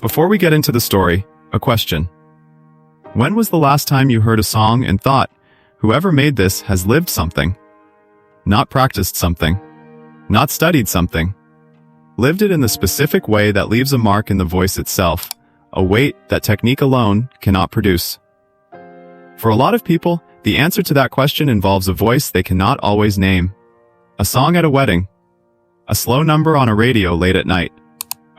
Before we get into the story, a question. When was the last time you heard a song and thought, whoever made this has lived something? Not practiced something. Not studied something. Lived it in the specific way that leaves a mark in the voice itself, a weight that technique alone cannot produce. For a lot of people, the answer to that question involves a voice they cannot always name. A song at a wedding. A slow number on a radio late at night.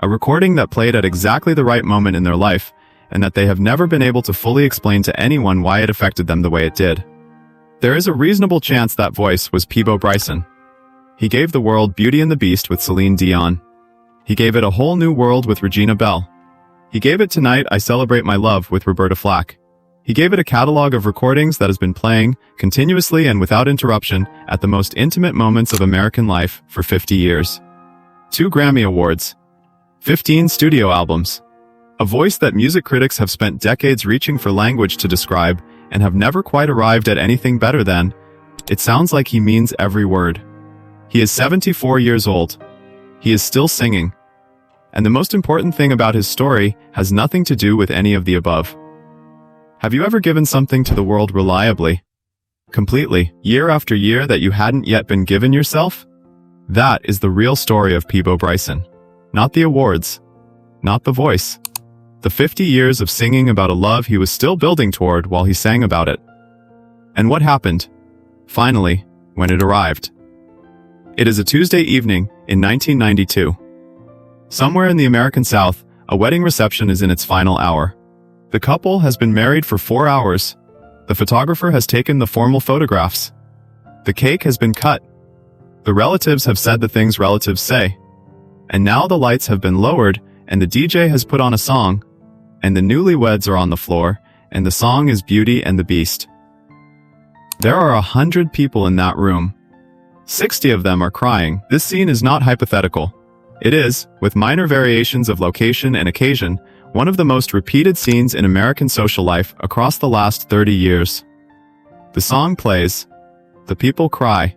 A recording that played at exactly the right moment in their life, and that they have never been able to fully explain to anyone why it affected them the way it did. There is a reasonable chance that voice was Peabo Bryson. He gave the world Beauty and the Beast with Céline Dion. He gave it a whole new world with Regina Belle. He gave it Tonight I Celebrate My Love with Roberta Flack. He gave it a catalog of recordings that has been playing, continuously and without interruption, at the most intimate moments of American life for 50 years. 2 Grammy Awards. 15 studio albums. A voice that music critics have spent decades reaching for language to describe, and have never quite arrived at anything better than, it sounds like he means every word. He is 74 years old. He is still singing. And the most important thing about his story has nothing to do with any of the above. Have you ever given something to the world reliably, completely, year after year that you hadn't yet been given yourself? That is the real story of Peabo Bryson. Not the awards. Not the voice. The 50 years of singing about a love he was still building toward while he sang about it. And what happened? Finally, when it arrived. It is a Tuesday evening in 1992. Somewhere in the American South, a wedding reception is in its final hour. The couple has been married for 4 hours. The photographer has taken the formal photographs. The cake has been cut. The relatives have said the things relatives say. And now the lights have been lowered, and the DJ has put on a song, and the newlyweds are on the floor, and the song is Beauty and the Beast. There are 100 people in that room. 60 of them are crying. This scene is not hypothetical. It is, with minor variations of location and occasion, one of the most repeated scenes in American social life across the last 30 years. The song plays. The people cry.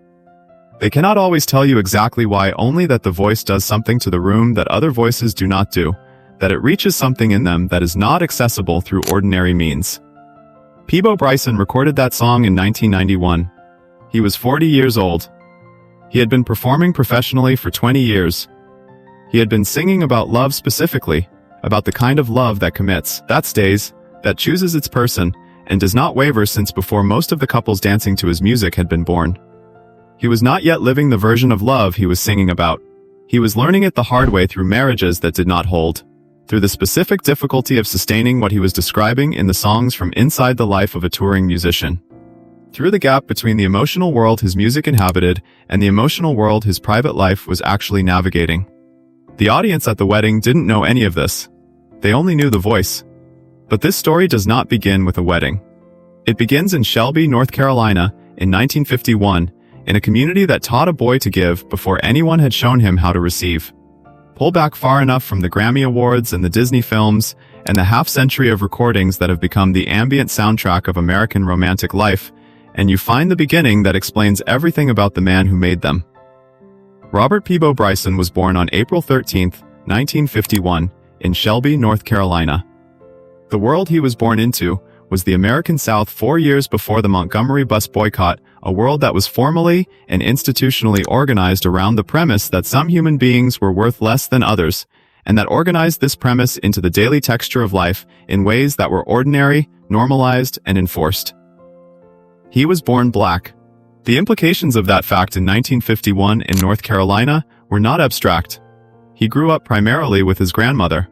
They cannot always tell you exactly why, only that the voice does something to the room that other voices do not do, that it reaches something in them that is not accessible through ordinary means. Peabo Bryson recorded that song in 1991. He was 40 years old. He had been performing professionally for 20 years. He had been singing about love specifically, about the kind of love that commits, that stays, that chooses its person, and does not waver since before most of the couples dancing to his music had been born. He was not yet living the version of love he was singing about. He was learning it the hard way through marriages that did not hold, through the specific difficulty of sustaining what he was describing in the songs from inside the life of a touring musician. Through the gap between the emotional world his music inhabited and the emotional world his private life was actually navigating. The audience at the wedding didn't know any of this. They only knew the voice. But this story does not begin with a wedding. It begins in Shelby, North Carolina, in 1951, in a community that taught a boy to give before anyone had shown him how to receive. Pull back far enough from the Grammy Awards and the Disney films and the half-century of recordings that have become the ambient soundtrack of American romantic life, and you find the beginning that explains everything about the man who made them. Robert Peabo Bryson was born on April 13, 1951, in Shelby, North Carolina. The world he was born into was the American South 4 years before the Montgomery bus boycott, a world that was formally and institutionally organized around the premise that some human beings were worth less than others, and that organized this premise into the daily texture of life in ways that were ordinary, normalized, and enforced. He was born black. The implications of that fact in 1951 in North Carolina were not abstract. He grew up primarily with his grandmother.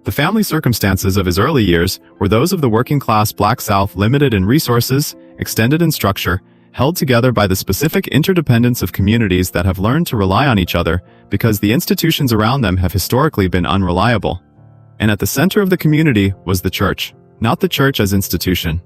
The family circumstances of his early years were those of the working-class Black South, limited in resources, extended in structure, held together by the specific interdependence of communities that have learned to rely on each other because the institutions around them have historically been unreliable. And at the center of the community was the church, not the church as institution.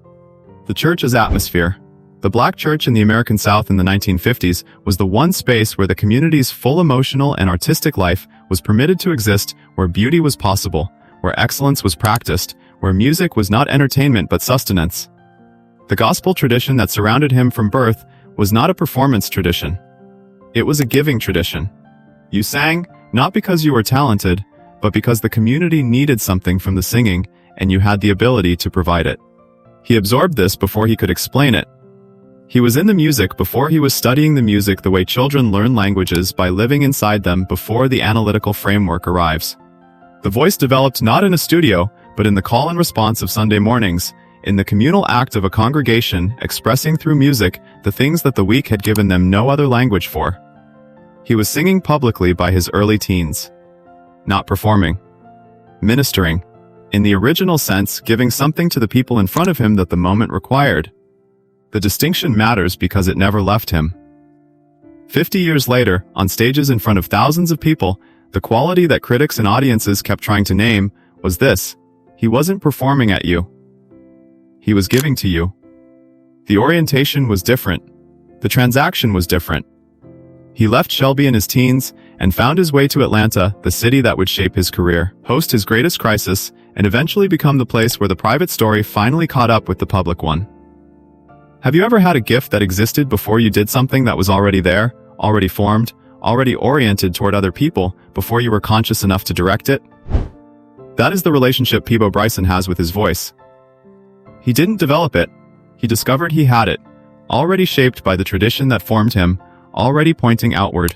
The church as atmosphere. The Black church in the American South in the 1950s was the one space where the community's full emotional and artistic life was permitted to exist, where beauty was possible, where excellence was practiced, where music was not entertainment but sustenance. The gospel tradition that surrounded him from birth was not a performance tradition. It was a giving tradition. You sang, not because you were talented, but because the community needed something from the singing and you had the ability to provide it. He absorbed this before he could explain it. He was in the music before he was studying the music the way children learn languages by living inside them before the analytical framework arrives. The voice developed not in a studio, but in the call and response of Sunday mornings, in the communal act of a congregation expressing through music the things that the week had given them no other language for. He was singing publicly by his early teens. Not performing. Ministering. In the original sense, giving something to the people in front of him that the moment required. The distinction matters because it never left him. 50 years later, on stages in front of thousands of people, the quality that critics and audiences kept trying to name was this: he wasn't performing at you. He was giving to you. The orientation was different. The transaction was different. He left Shelby in his teens and found his way to Atlanta, the city that would shape his career, host his greatest crisis, and eventually become the place where the private story finally caught up with the public one. Have you ever had a gift that existed before you did something that was already there, already formed, already oriented toward other people, before you were conscious enough to direct it? That is the relationship Peabo Bryson has with his voice. He didn't develop it. He discovered he had it, already shaped by the tradition that formed him, already pointing outward.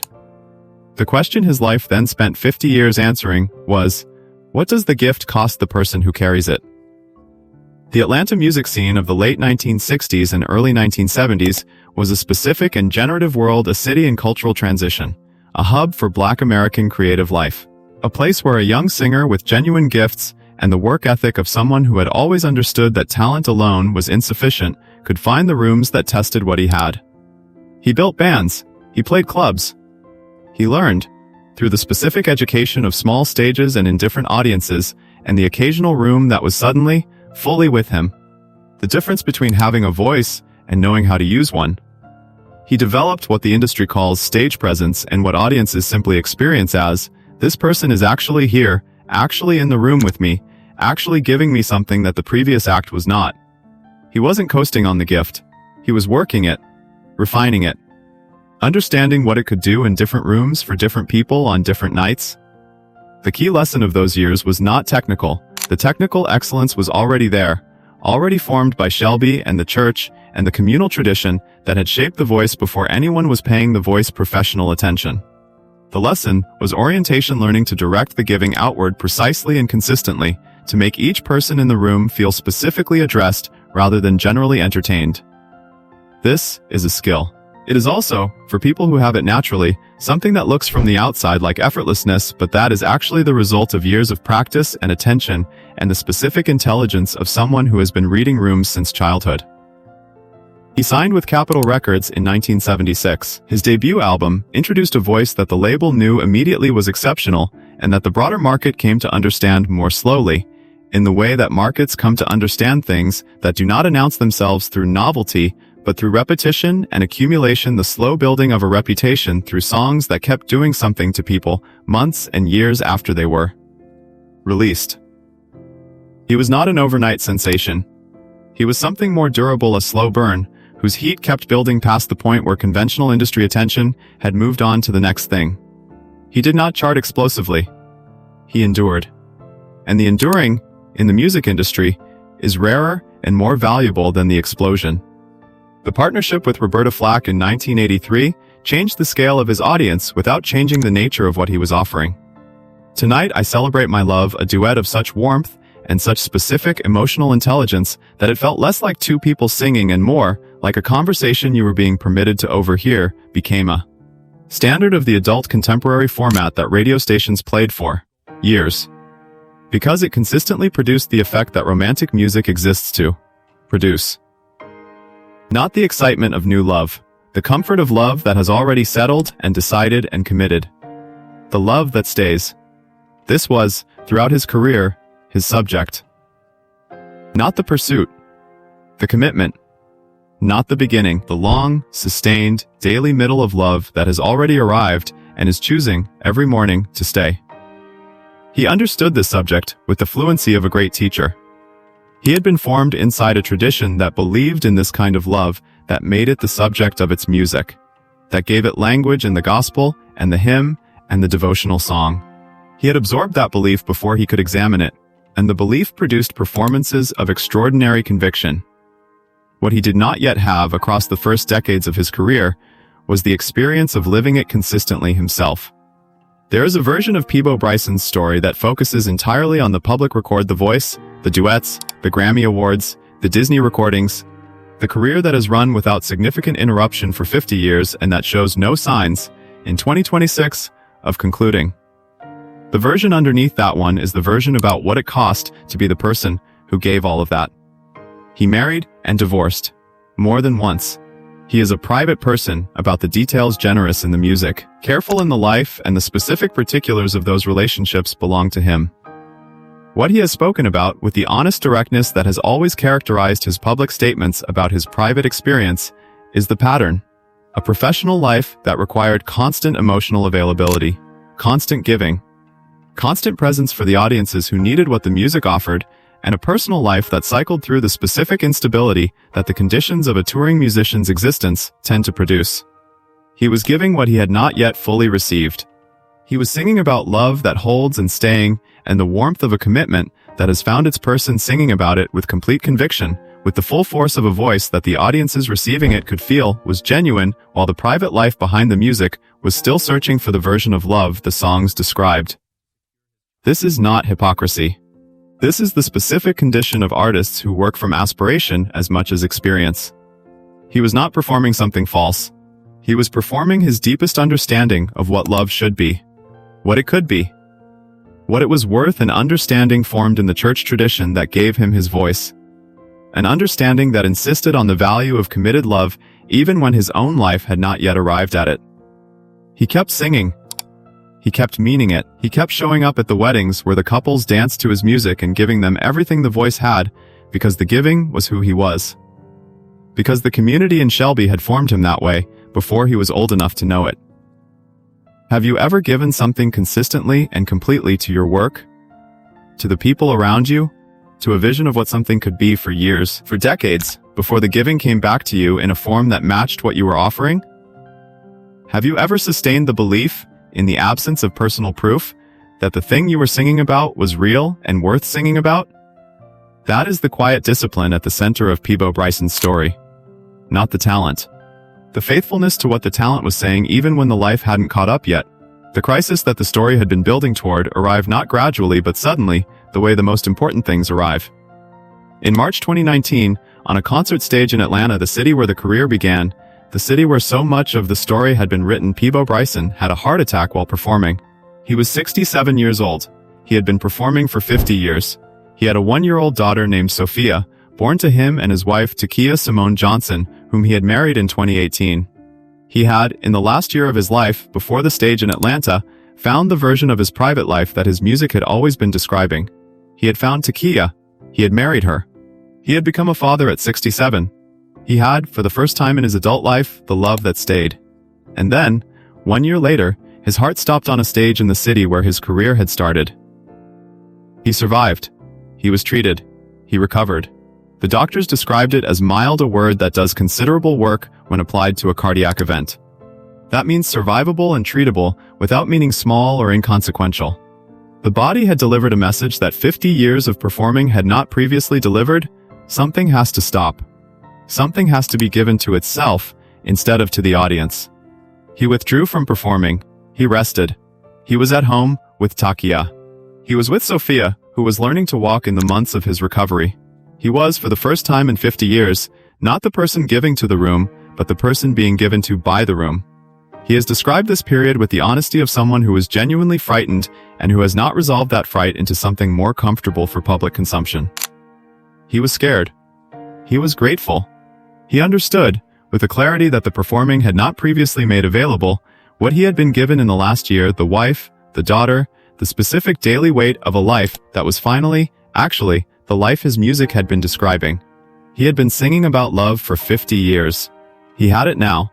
The question his life then spent 50 years answering was, what does the gift cost the person who carries it? The Atlanta music scene of the late 1960s and early 1970s was a specific and generative world, a city in cultural transition, a hub for Black American creative life, a place where a young singer with genuine gifts and the work ethic of someone who had always understood that talent alone was insufficient could find the rooms that tested what he had. He built bands. He played clubs. He learned, through the specific education of small stages and in different audiences, and the occasional room that was suddenly, fully with him, the difference between having a voice and knowing how to use one. He developed what the industry calls stage presence and what audiences simply experience as, this person is actually here, actually in the room with me, actually giving me something that the previous act was not. He wasn't coasting on the gift. He was working it, refining it, understanding what it could do in different rooms for different people on different nights. The key lesson of those years was not technical. The technical excellence was already there, already formed by Shelby and the church and the communal tradition that had shaped the voice before anyone was paying the voice professional attention. The lesson was orientation, learning to direct the giving outward precisely and consistently, to make each person in the room feel specifically addressed rather than generally entertained. This is a skill. It is also, for people who have it naturally, something that looks from the outside like effortlessness, but that is actually the result of years of practice and attention and the specific intelligence of someone who has been reading rooms since childhood. He signed with Capitol Records in 1976. His debut album introduced a voice that the label knew immediately was exceptional and that the broader market came to understand more slowly, in the way that markets come to understand things that do not announce themselves through novelty, but through repetition and accumulation, the slow building of a reputation through songs that kept doing something to people months and years after they were released. He was not an overnight sensation. He was something more durable, a slow burn, whose heat kept building past the point where conventional industry attention had moved on to the next thing. He did not chart explosively. He endured. And the enduring, in the music industry, is rarer and more valuable than the explosion. The partnership with Roberta Flack in 1983 changed the scale of his audience without changing the nature of what he was offering. Tonight I Celebrate My Love, a duet of such warmth and such specific emotional intelligence that it felt less like two people singing and more like a conversation you were being permitted to overhear, became a standard of the adult contemporary format that radio stations played for years, because it consistently produced the effect that romantic music exists to produce. Not the excitement of new love, the comfort of love that has already settled and decided and committed. The love that stays. This was, throughout his career, his subject. Not the pursuit. The commitment. Not the beginning, the long, sustained, daily middle of love that has already arrived and is choosing, every morning, to stay. He understood this subject with the fluency of a great teacher. He had been formed inside a tradition that believed in this kind of love, that made it the subject of its music, that gave it language in the gospel and the hymn and the devotional song. He had absorbed that belief before he could examine it, and the belief produced performances of extraordinary conviction. What he did not yet have across the first decades of his career was the experience of living it consistently himself. There is a version of Peabo Bryson's story that focuses entirely on the public record, the voice, the duets, the Grammy Awards, the Disney recordings, the career that has run without significant interruption for 50 years and that shows no signs, in 2026, of concluding. The version underneath that one is the version about what it cost to be the person who gave all of that. He married and divorced. More than once. He is a private person about the details, generous in the music, careful in the life, and the specific particulars of those relationships belong to him. What he has spoken about with the honest directness that has always characterized his public statements about his private experience is the pattern. A professional life that required constant emotional availability, constant giving, constant presence for the audiences who needed what the music offered, and a personal life that cycled through the specific instability that the conditions of a touring musician's existence tend to produce. He was giving what he had not yet fully received. He was singing about love that holds and staying, and the warmth of a commitment that has found its person singing about it with complete conviction, with the full force of a voice that the audiences receiving it could feel was genuine, while the private life behind the music was still searching for the version of love the songs described. This is not hypocrisy. This is the specific condition of artists who work from aspiration as much as experience. He was not performing something false. He was performing his deepest understanding of what love should be, what it could be, what it was worth, an understanding formed in the church tradition that gave him his voice, an understanding that insisted on the value of committed love even when his own life had not yet arrived at it. He kept singing. He kept meaning it. He kept showing up at the weddings where the couples danced to his music and giving them everything the voice had, because the giving was who he was. Because the community in Shelby had formed him that way before he was old enough to know it. Have you ever given something consistently and completely to your work? To the people around you? To a vision of what something could be for years, for decades, before the giving came back to you in a form that matched what you were offering? Have you ever sustained the belief, in the absence of personal proof, that the thing you were singing about was real and worth singing about? That is the quiet discipline at the center of Peabo Bryson's story. Not the talent. The faithfulness to what the talent was saying even when the life hadn't caught up yet. The crisis that the story had been building toward arrived not gradually but suddenly, the way the most important things arrive. In March 2019, on a concert stage in Atlanta, the city where the career began, the city where so much of the story had been written, Peabo Bryson had a heart attack while performing. He was 67 years old. He had been performing for 50 years. He had a 1-year-old daughter named Sophia, born to him and his wife Takia Simone Johnson, whom he had married in 2018. He had, in the last year of his life, before the stage in Atlanta, found the version of his private life that his music had always been describing. He had found Takia. He had married her. He had become a father at 67. He had, for the first time in his adult life, the love that stayed. And then, 1 year later, his heart stopped on a stage in the city where his career had started. He survived. He was treated. He recovered. The doctors described it as mild, a word that does considerable work when applied to a cardiac event. That means survivable and treatable without meaning small or inconsequential. The body had delivered a message that 50 years of performing had not previously delivered. Something has to stop. Something has to be given to itself instead of to the audience. He withdrew from performing. He rested. He was at home with Takia. He was with Sophia, who was learning to walk in the months of his recovery. He was, for the first time in 50 years, not the person giving to the room, but the person being given to by the room. He has described this period with the honesty of someone who is genuinely frightened and who has not resolved that fright into something more comfortable for public consumption. He was scared. He was grateful. He understood, with a clarity that the performing had not previously made available, what he had been given in the last year, the wife, the daughter, the specific daily weight of a life that was finally, actually, the life his music had been describing. He had been singing about love for 50 years. He had it now.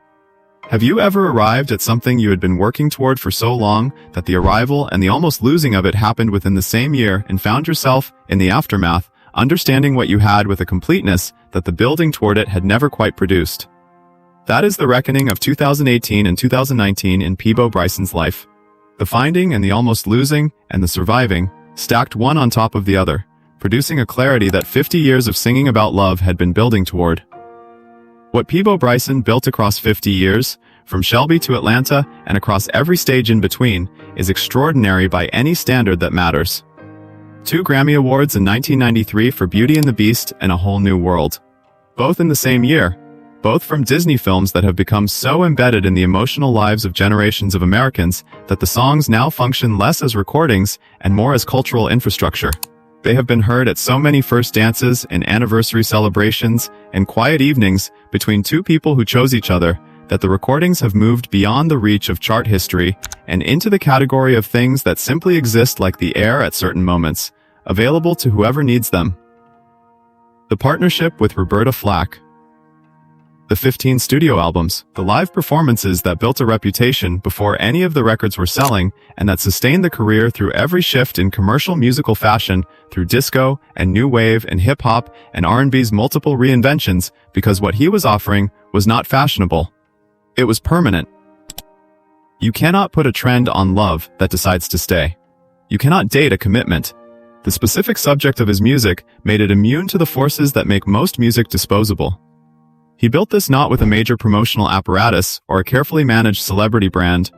Have you ever arrived at something you had been working toward for so long that the arrival and the almost losing of it happened within the same year and found yourself, in the aftermath, understanding what you had with a completeness that the building toward it had never quite produced? That is the reckoning of 2018 and 2019 in Peabo Bryson's life. The finding and the almost losing and the surviving, stacked one on top of the other, producing a clarity that 50 years of singing about love had been building toward. What Peabo Bryson built across 50 years, from Shelby to Atlanta and across every stage in between, is extraordinary by any standard that matters. 2 Grammy Awards in 1993 for Beauty and the Beast and A Whole New World. Both in the same year. Both from Disney films that have become so embedded in the emotional lives of generations of Americans that the songs now function less as recordings and more as cultural infrastructure. They have been heard at so many first dances and anniversary celebrations and quiet evenings between 2 people who chose each other that the recordings have moved beyond the reach of chart history and into the category of things that simply exist like the air at certain moments, available to whoever needs them. The partnership with Roberta Flack. The 15 studio albums, the live performances that built a reputation before any of the records were selling and that sustained the career through every shift in commercial musical fashion, through disco and new wave and hip-hop and R&B's multiple reinventions, because what he was offering was not fashionable. It was permanent. You cannot put a trend on love that decides to stay. You cannot date a commitment. The specific subject of his music made it immune to the forces that make most music disposable. He built this not with a major promotional apparatus or a carefully managed celebrity brand.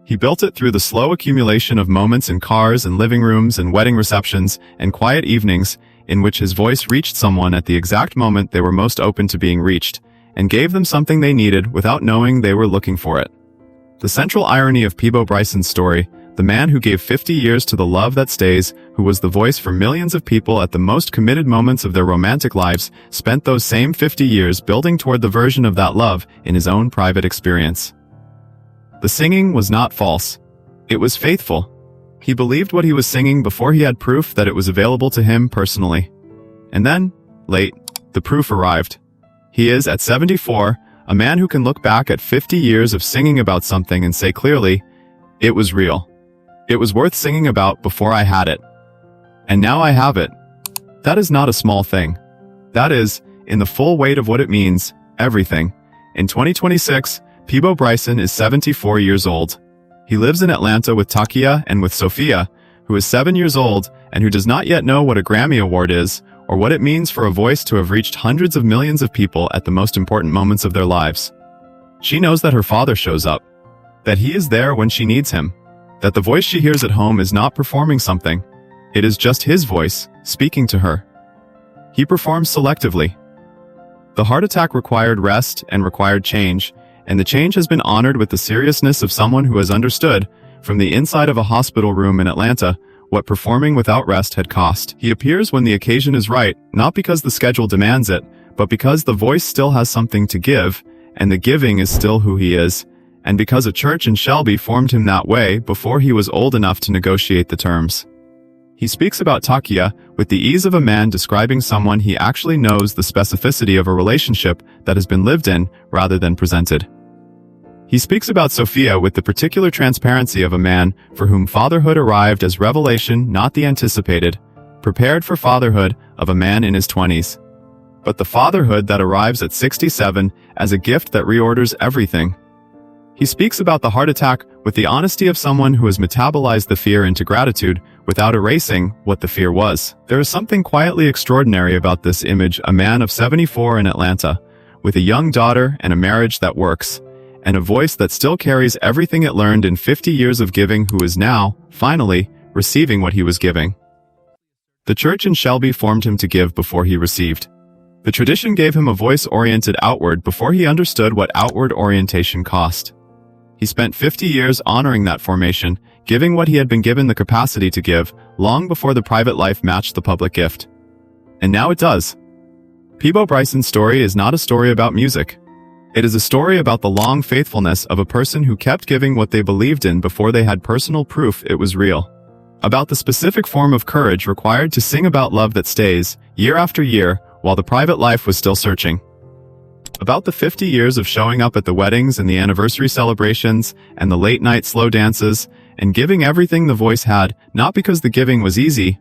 He built it through the slow accumulation of moments in cars and living rooms and wedding receptions and quiet evenings in which his voice reached someone at the exact moment they were most open to being reached, and gave them something they needed without knowing they were looking for it. The central irony of Peabo Bryson's story, the man who gave 50 years to the love that stays, who was the voice for millions of people at the most committed moments of their romantic lives, spent those same 50 years building toward the version of that love in his own private experience. The singing was not false. It was faithful. He believed what he was singing before he had proof that it was available to him personally. And then, late, the proof arrived. He is, at 74, a man who can look back at 50 years of singing about something and say clearly, it was real. It was worth singing about before I had it. And now I have it. That is not a small thing. That is, in the full weight of what it means, everything. In 2026, Peabo Bryson is 74 years old. He lives in Atlanta with Takia and with Sophia, who is 7 years old and who does not yet know what a Grammy Award is, or what it means for a voice to have reached hundreds of millions of people at the most important moments of their lives. She knows that her father shows up, that he is there when she needs him, that the voice she hears at home is not performing something. It is just his voice, speaking to her. He performs selectively. The heart attack required rest and required change, and the change has been honored with the seriousness of someone who has understood, from the inside of a hospital room in Atlanta, what performing without rest had cost. He appears when the occasion is right, not because the schedule demands it, but because the voice still has something to give, and the giving is still who he is, and because a church in Shelby formed him that way before he was old enough to negotiate the terms. He speaks about Takia with the ease of a man describing someone he actually knows, the specificity of a relationship that has been lived in rather than presented. He speaks about Sophia with the particular transparency of a man for whom fatherhood arrived as revelation, not the anticipated, prepared for fatherhood of a man in his 20s. But the fatherhood that arrives at 67 as a gift that reorders everything. He speaks about the heart attack with the honesty of someone who has metabolized the fear into gratitude without erasing what the fear was. There is something quietly extraordinary about this image, a man of 74 in Atlanta, with a young daughter and a marriage that works, and a voice that still carries everything it learned in 50 years of giving, who is now, finally, receiving what he was giving. The church in Shelby formed him to give before he received. The tradition gave him a voice oriented outward before he understood what outward orientation cost. He spent 50 years honoring that formation, giving what he had been given the capacity to give, long before the private life matched the public gift. And now it does. Peabo Bryson's story is not a story about music. It is a story about the long faithfulness of a person who kept giving what they believed in before they had personal proof it was real. About the specific form of courage required to sing about love that stays, year after year, while the private life was still searching. About the 50 years of showing up at the weddings and the anniversary celebrations and the late-night slow dances, and giving everything the voice had, not because the giving was easy,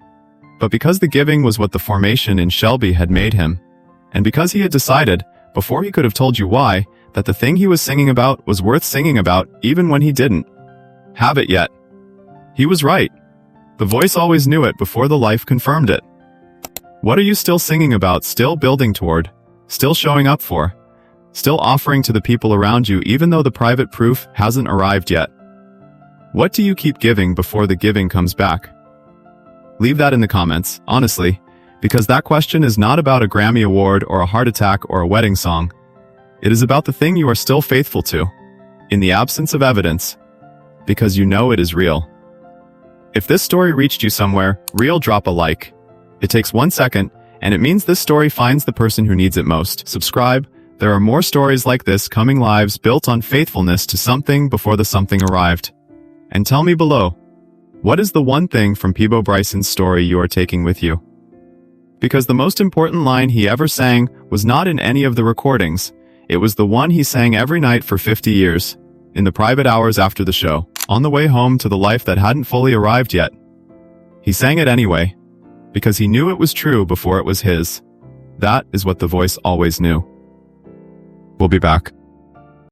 but because the giving was what the formation in Shelby had made him. And because he had decided, before he could have told you why, that the thing he was singing about was worth singing about even when he didn't have it yet. He was right. The voice always knew it before the life confirmed it. What are you still singing about, still building toward, still showing up for, still offering to the people around you even though the private proof hasn't arrived yet? What do you keep giving before the giving comes back? Leave that in the comments, honestly, because that question is not about a Grammy award or a heart attack or a wedding song. It is about the thing you are still faithful to, in the absence of evidence, because you know it is real. If this story reached you somewhere, drop a like. It takes 1 second, and it means this story finds the person who needs it most. Subscribe. There are more stories like this coming, lives built on faithfulness to something before the something arrived. And tell me below, what is the one thing from Peabo Bryson's story you are taking with you? Because the most important line he ever sang was not in any of the recordings. It was the one he sang every night for 50 years, in the private hours after the show, on the way home to the life that hadn't fully arrived yet. He sang it anyway, because he knew it was true before it was his. That is what the voice always knew. We'll be back.